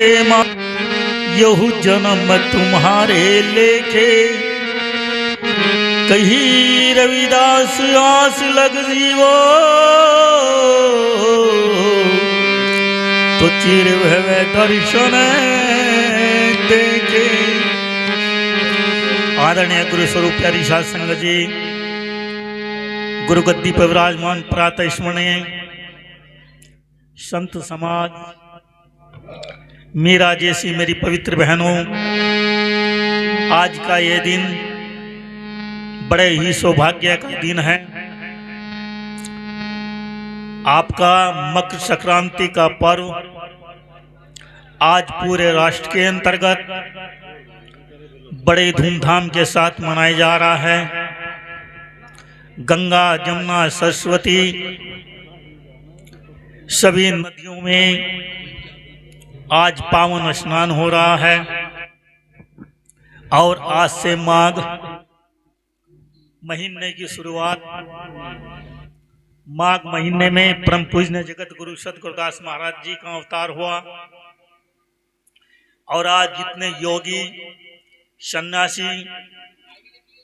Yahoo जन्म तुम्हारे लेखे, कही रविदास आस लग जीवो, तो चिर भवे दर्शन देखे। आदरणीय गुरु स्वरूप प्यारी साध संगत जी, गुरु गद्दी पर विराजमान प्रातः स्मरणीय संत समाज, मीरा जैसी मेरी पवित्र बहनों, आज का ये दिन बड़े ही सौभाग्य का दिन है। आपका मकर संक्रांति का पर्व आज पूरे राष्ट्र के अंतर्गत बड़े धूमधाम के साथ मनाया जा रहा है। गंगा, जमुना, सरस्वती सभी नदियों में आज पावन स्नान हो रहा है और आज से माघ महीने की शुरुआत। माघ महीने में परम पूजनीय जगत गुरु सतगुरुदास महाराज जी का अवतार हुआ और आज जितने योगी, सन्यासी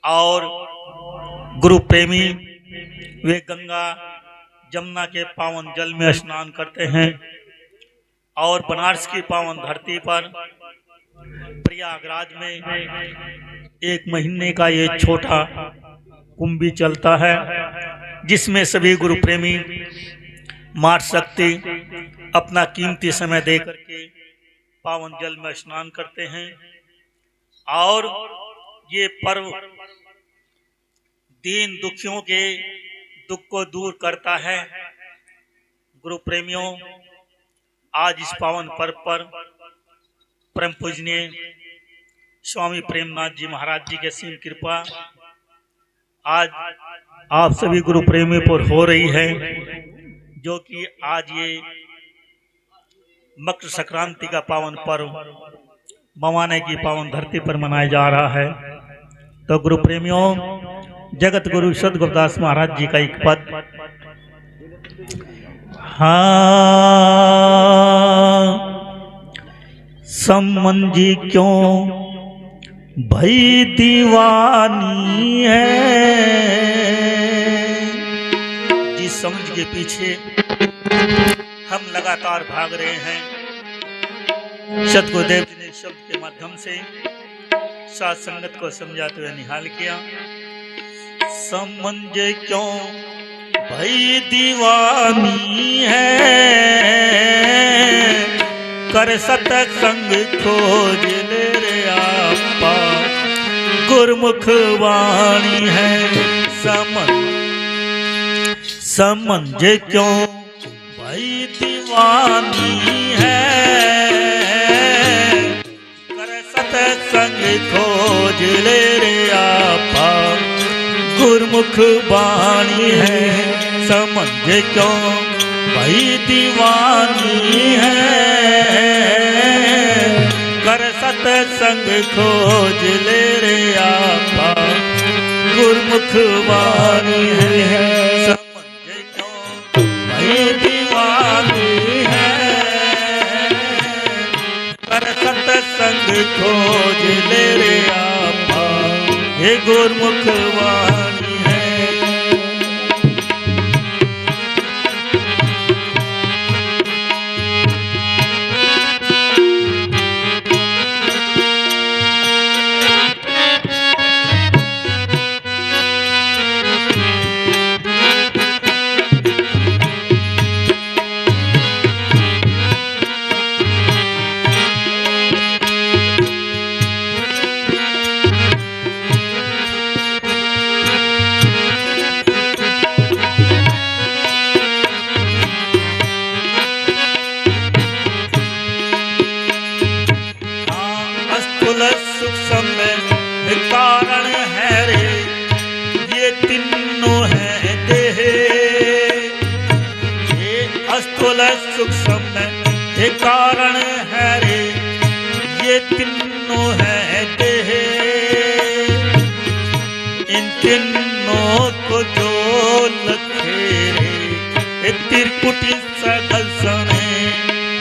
और गुरु प्रेमी वे गंगा जमुना के पावन जल में स्नान करते हैं और बनारस की पावन धरती पर प्रयागराज में एक महीने का ये छोटा कुंभ भी चलता है, जिसमें सभी गुरु प्रेमी मार्च शक्ति अपना कीमती समय दे करके पावन जल में स्नान करते हैं। और ये पर्व दीन दुखियों के दुख को दूर करता है। गुरु प्रेमियों, आज इस पावन पर्व पर परम पूजनीय स्वामी प्रेमनाथ जी महाराज जी के असीम कृपा आज आप सभी गुरु प्रेमियों पर हो रही है, जो कि आज ये मकर संक्रांति का पावन पर्व मवाने की पावन धरती पर मनाया जा रहा है। तो गुरु प्रेमियों, जगत गुरु सतगुरुदास महाराज जी का एक पद, समझी क्यों भई दीवानी है। जिस समझ के पीछे हम लगातार भाग रहे हैं, सतगुरुदेव जी ने शब्द के माध्यम से साथ संगत को समझाते हुए निहाल किया। समझे क्यों भई दीवानी है, कर सतसंग खोज ले रे आपा, गुरमुख वाणी है। समझे क्यों भई दीवानी है, कर सतसंग खोज ले रे आपा, गुरमुख वाणी है। समझे क्यों भई दीवानी है, कर सतसंग खोज ले रे आपा, गुरमुख वाणी है। समझे क्यों भई दीवानी है, कर सतसंग खोज ले रे आपा, हे गुरमुख वाणी है। कारण है रे ये तीनों है देह, ये अस्थूल सूक्ष्म ये कारण है रे ये तीनों है देह। इन तीनों को जो लखे रे त्रिकुटी सकल सने,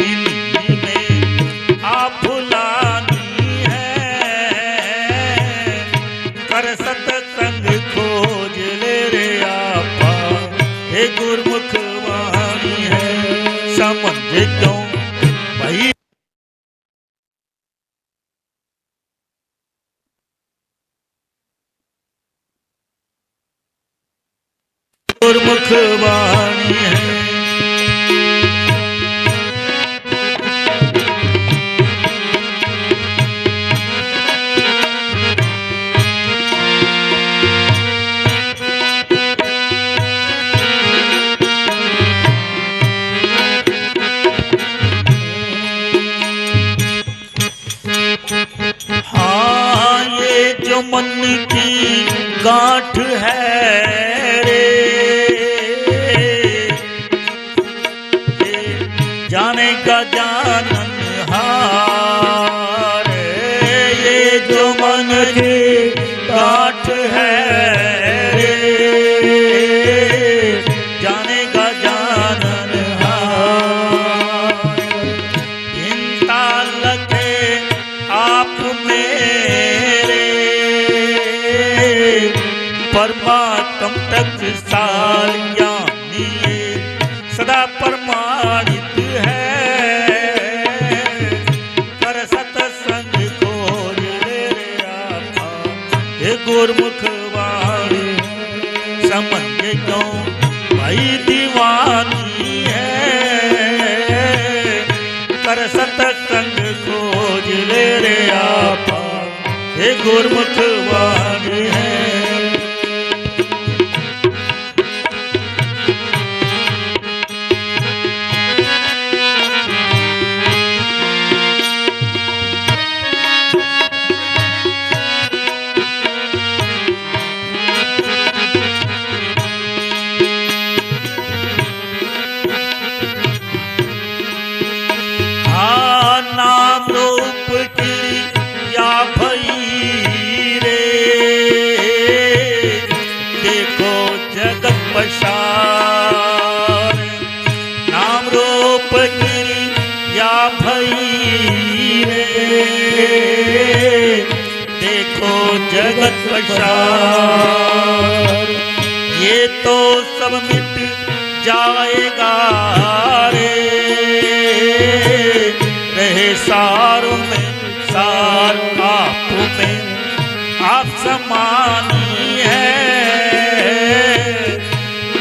इन्हीं में समझे क्यों भाई। गुरमुख वाणी है जो मन की गांठ है रे, जाने का जाननहार, ये जो मन की गांठ है रे, जाने का जाननहार, चिंता लगे आप मेरे परमात्म तक साल ज्ञानी सदा प्रमाणित है, कर सतसंग खोज ले आपा हे गुरमुख वाणी, समझ क्यों भाई दीवानी है, कर सतसंग खोज ले रे आपा हे गुरमुख वाणी है। नाम रूप की या भई रे, देखो जगत पसार, नाम रूप की या भई रे, देखो जगत पसार, ये तो सब मिट जाएगा रे, रहे सारों में सार आप में आप समानी है,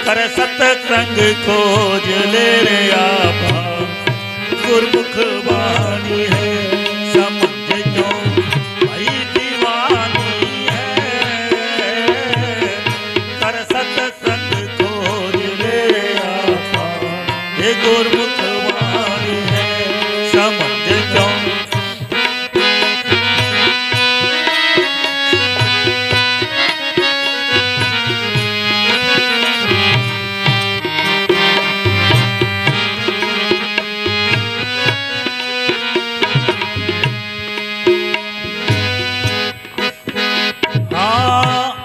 कर सतसंग खोज ले रे आपा गुरमुख वाणी है, समझ क्यों भाई दीवानी है, कर सतसंग खोज ले रे आपा हे गुरमुख वाणी है, समझ क्यों।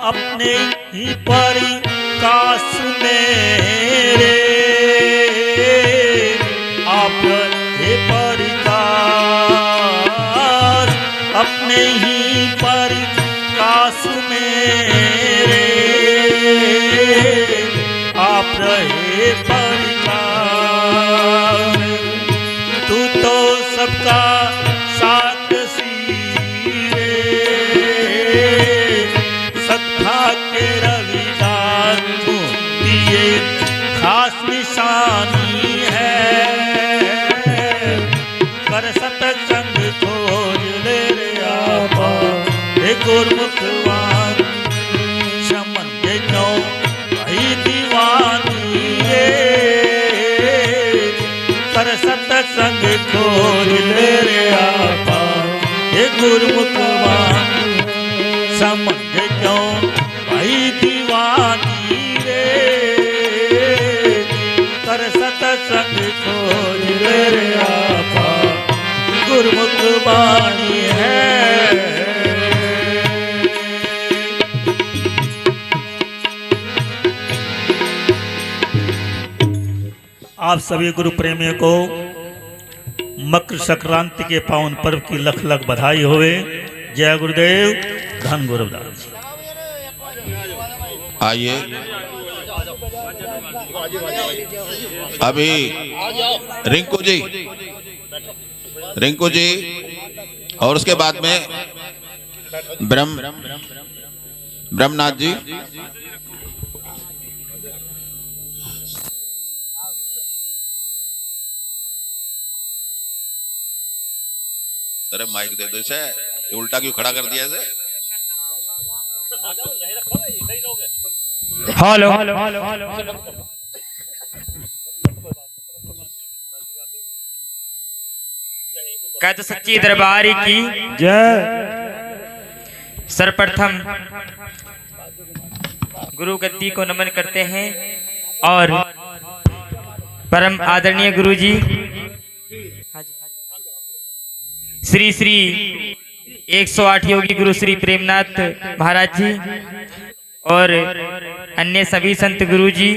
अपने ही परिकाश मेरे आप हे परिकाश, अपने ही परिकाश मेरे आप रहे परिकाश, तू तो सबका साथ के रविदास को दिए खास निशानी है, कर सतसंग खोज ले रे आपा हे गुरमुख वाणी, समझ क्यों भाई दीवानी रे, कर सतसंग खोज ले रे आपा हे गुरमुख वाणी, समझ क्यों भाई दीवानी रे, कर सतसंग खोज ले रे आपा गुरमुख वाणी है। आप सभी गुरु प्रेमियों को मकर संक्रांति के पावन पर्व की लख लख बधाई होवे। जय गुरुदेव, धन गुरुदास। आइए अभी रिंकू जी और उसके बाद में ब्रह्मनाथ जी। अरे माइक दे दो इसे, उल्टा क्यों खड़ा कर दिया इसे? हेलो। कहते सच्ची दरबार की जय। सर्वप्रथम गुरु गद्दी को नमन करते हैं और परम आदरणीय गुरु जी श्री श्री 108 योगी गुरु श्री प्रेमनाथ महाराज जी और अन्य सभी संत गुरु जी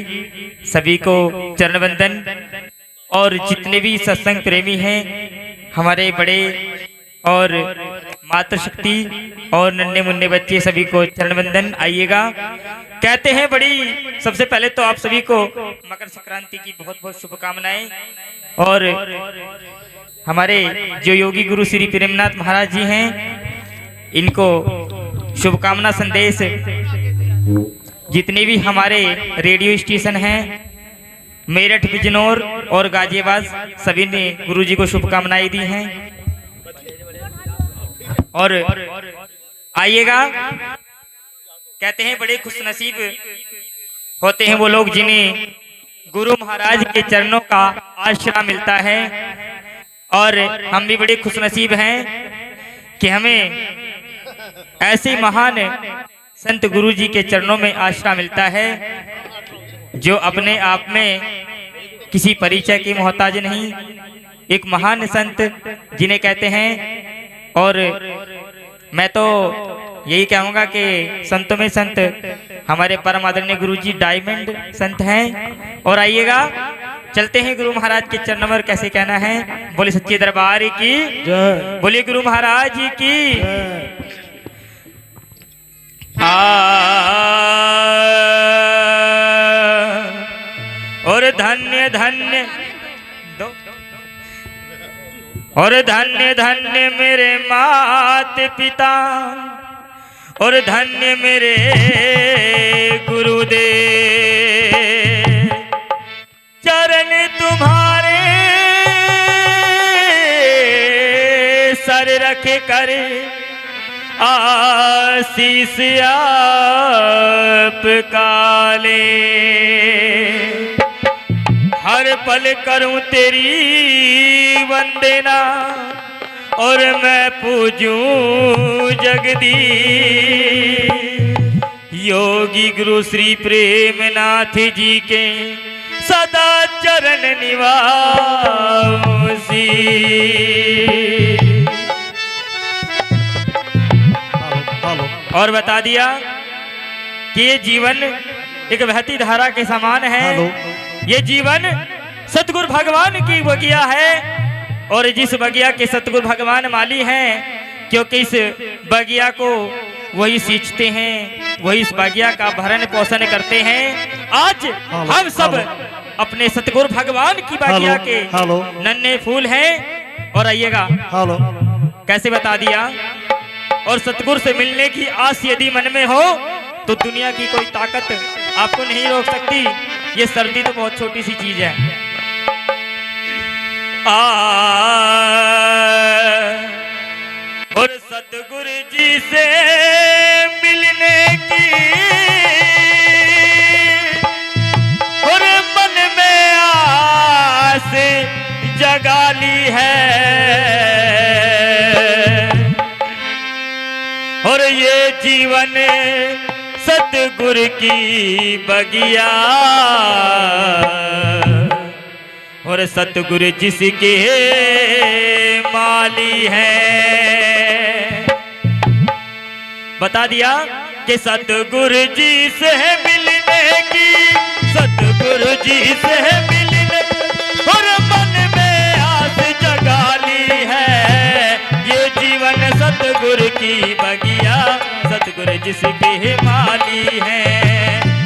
सभी को चरण वंदन। और जितने भी सत्संग प्रेमी हैं हमारे बड़े और मातृशक्ति और नन्हे मुन्ने बच्चे सभी को चरण वंदन। आइएगा, कहते हैं बड़ी सबसे पहले तो आप सभी को मकर संक्रांति की बहुत बहुत शुभकामनाएं। और हमारे जो योगी गुरु श्री प्रेमनाथ महाराज जी हैं इनको शुभकामना संदेश जितने भी हमारे रेडियो स्टेशन हैं मेरठ, बिजनौर और गाजियाबाद सभी ने गुरु जी को शुभकामनाएं दी हैं। और आइएगा, कहते हैं बड़े खुशनसीब होते हैं वो लोग जिन्हें गुरु महाराज के चरणों का आश्रय मिलता है। और हम भी बड़े खुशनसीब हैं कि हमें ऐसे महान संत गुरु जी के चरणों में आश्रय मिलता है जो अपने आप में किसी परिचय की मोहताज नहीं, एक महान संत जिन्हें कहते हैं। और मैं तो यही कहूँगा कि संतों में संत हमारे परम आदरणीय गुरु जी डायमंड संत हैं। और आइएगा, चलते हैं गुरु महाराज के चरण नंबर कैसे कहना है। बोले सच्चे दरबार की जय, बोले गुरु महाराज की और धन्य धन्य और धन्य धन्य मेरे माता पिता और धन्य मेरे गुरुदेव, चरण तुम्हारे सर रख कर आशीष आप काले, हर पल करूं तेरी वंदना और मैं पूजूं जगदीश। योगी गुरु श्री प्रेमनाथ जी के सदा चरण निवासी। और बता दिया कि ये जीवन एक बहती धारा के समान है। ये जीवन सतगुरु भगवान की बगिया है और जिस बगिया के सतगुरु भगवान माली हैं, क्योंकि इस बगिया को वही सींचते हैं, वही इस बगिया का भरण पोषण करते हैं। आज हम सब अपने सतगुरु भगवान की बगिया के नन्हे फूल हैं। और आइएगा, कैसे बता दिया। और सतगुरु से मिलने की आस यदि मन में हो तो दुनिया की कोई ताकत आपको नहीं रोक सकती। ये सर्दी तो बहुत छोटी सी चीज है। और सतगुरु जी से मिलने की और मन में आस जगा ली है और ये जीवन सतगुरु की बगिया और सतगुरु जिसके माली है। बता दिया कि सतगुरु जी से मिलने की, सतगुरु जी से मिलने और मन में आस जगा ली है। ये जीवन सतगुरु की बगिया सतगुरु जिसके माली है।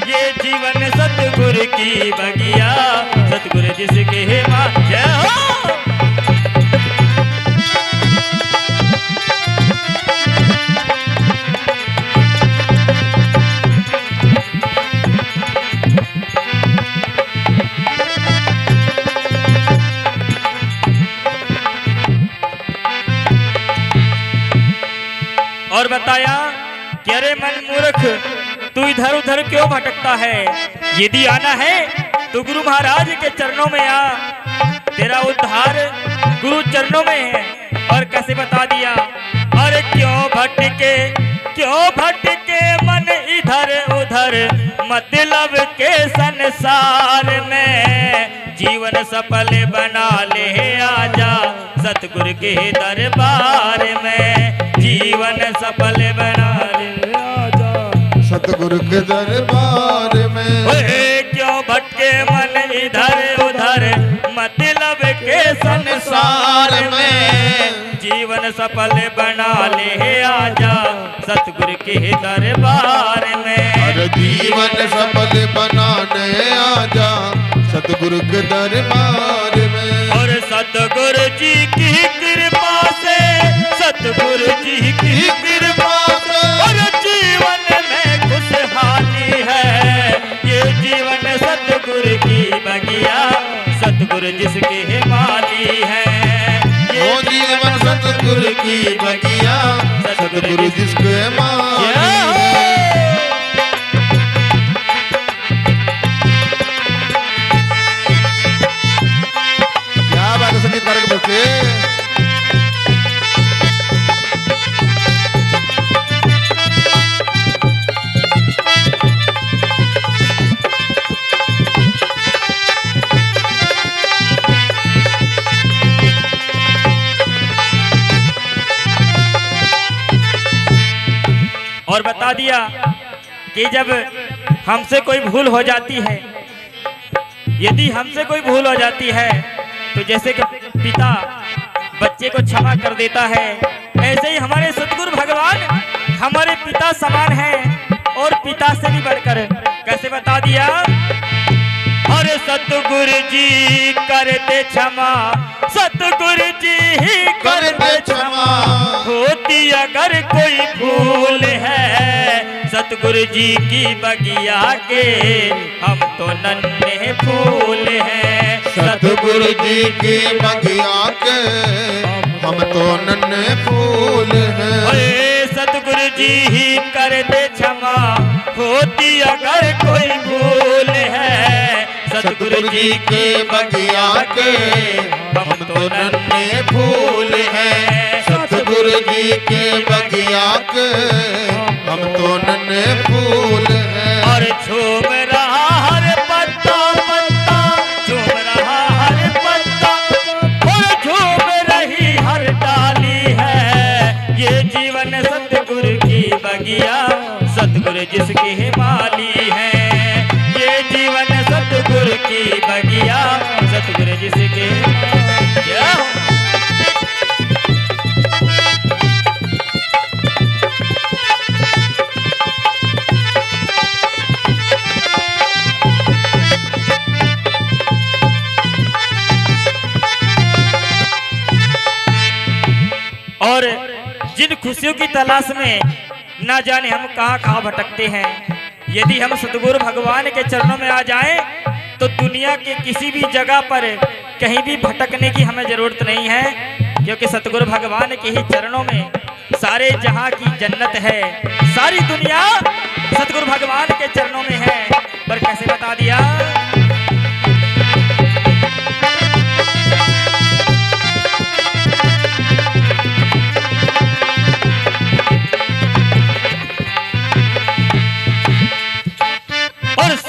ये जीवन सतगुरु सतगुरु की बगिया, सतगुरु जिसके जय हो। और बताया कि अरे मन मूर्ख, तू इधर उधर क्यों भटकता है? यदि आना है तो गुरु महाराज के चरणों में आ, तेरा उद्धार गुरु चरणों में है। और कैसे बता दिया, अरे क्यों भटके मन इधर उधर, मतलब के संसार में जीवन सफल बना ले आजा, सतगुरु के दरबार में जीवन सफल बना ले आजा, सतगुरु के दरबार में। ओए क्यों भटके मन इधर उधर, मतलब के संसार में जीवन सफल बना ले आजा, सतगुरु के दरबार में। अरे जीवन सफल बनाने आजा, सतगुरु के दरबार में। और सतगुरु जी की कृपा से, सतगुरु जी की कृपा से, और जीवन में खुशहाली है, ये जीवन सतगुरु की बगिया, सतगुरु जिसके माली है। वो जीवन सतगुरु की बगिया, सतगुरु जिसके माली है। क्या बात है संगीत कारक बच्चे। और बता दिया कि जब हमसे कोई भूल हो जाती है, यदि हमसे कोई भूल हो जाती है तो जैसे कि पिता बच्चे को क्षमा कर देता है, ऐसे ही हमारे सतगुरु भगवान हमारे पिता समान हैं और पिता से भी बढ़कर। कैसे बता दिया, और सतगुरु जी करते क्षमा, सतगुरु जी ही करते क्षमा, होती अगर कोई भूल है, सतगुरु जी की बगिया के हम तो नन्हे फूल हैं। सतगुरु जी की बगिया के हम तो नन्हे फूल हैं। ओए सतगुरु जी ही करते क्षमा, होती अगर कोई भूल है, सतगुरु जी की बगिया के हम तो नन्हे फूल हैं। सतगुरु जी के बगिया के हम तो नन्हे फूल हैं। और झूम रहा हर पत्ता पत्ता, झूम रहा हर पत्ता, और झूम रही हर डाली है, ये जीवन सतगुरु की बगिया, सतगुरु जिसके माली है। ये जीवन सतगुरु की बगिया, सतगुरु जिसके क्या हो। और जिन खुशियों की तलाश में ना जाने हम कहां कहां भटकते हैं, यदि हम सतगुरु भगवान के चरणों में आ जाएं तो दुनिया के किसी भी जगह पर कहीं भी भटकने की हमें जरूरत नहीं है, क्योंकि सतगुरु भगवान के ही चरणों में सारे जहां की जन्नत है। सारी दुनिया सतगुरु भगवान के चरणों में है। पर कैसे बता दिया,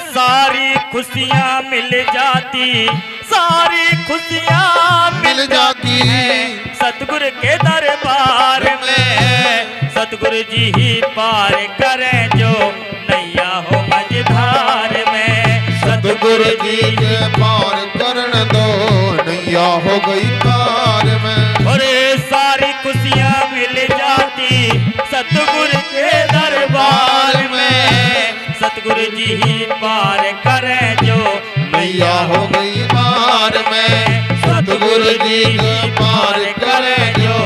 सारी खुशियाँ मिल जाती, सारी खुशियाँ मिल जाती, सतगुरु के दरबार में। सतगुरु जी ही पार करें जो नैया हो मझधार में। सतगुरु जी के पार करने दो, नैया हो गई पार में। और सारी खुशियाँ मिल जाती सतगुरु के दरबार में। सतगुरु जी ही पार करें जो नैया हो गई पार में सतगुरु जी पार करे जो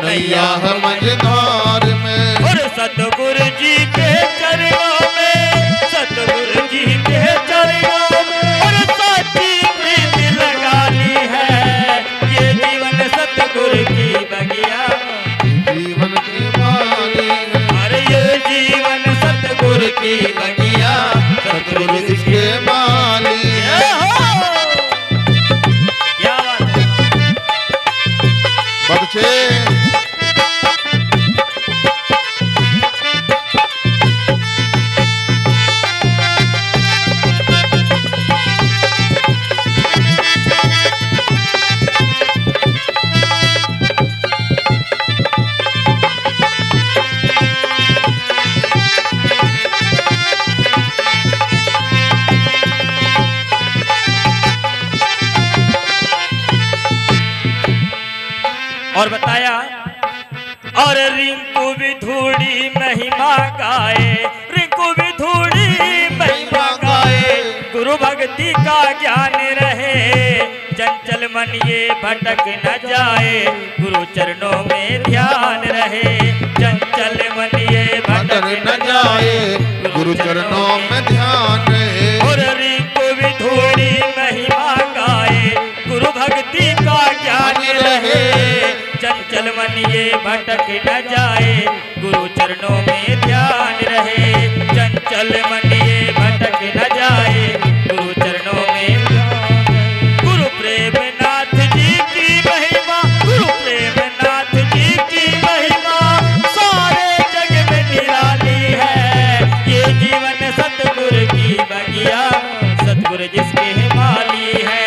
नैया है मझधार में। और सतगुरु जी के चरणों में, सतगुरु जी के चरणों में और साची प्रीत लगा ली है। ये जीवन सतगुरु की बगिया, जीवन की माली है। अरे ये जीवन सतगुरु की बगिया, सतगुरु इसके माली है। क्या बात है। बच्चे और बताया, और रिंकू भी धूड़ी महिमा गाए, रिंकू भी धूड़ी महिमा गाए। गुरु भक्ति का ज्ञान रहे, चंचल मन ये भटक न जाए। गुरु चरणों में ध्यान रहे, चंचल मन ये भटक न जाए। गुरु चरणों में ध्यान रहे। और रिंकू भी धूड़ी महिमा गाए, गुरु भक्ति का ज्ञान रहे, चंचल मन ये भटक न जाए। गुरु चरणों में ध्यान रहे, चंचल मन ये भटक न जाए। गुरु चरणों में गुरु प्रेमनाथ जी की महिमा, गुरु प्रेमनाथ जी की महिमा सारे जग में निराली है। ये जीवन सतगुरु की बगिया, सतगुरु जिसके माली है।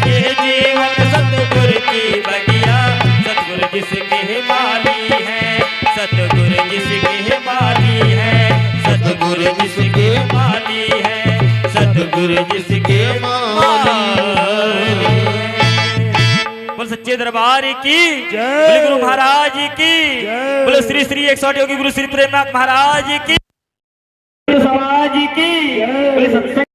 ये जीवन सतगुरु की बगिया, सतगुरु जिसके माली है। सतगुरु जिसके माली है, सतगुरु जिसके माली है, सतगुरु जिसके माली है। बोल सच्चे दरबार की, बोले गुरु महाराज की, बोले श्री श्री 108 योगी गुरु श्री प्रेमनाथ महाराज की, समाज की, बोले सत्संग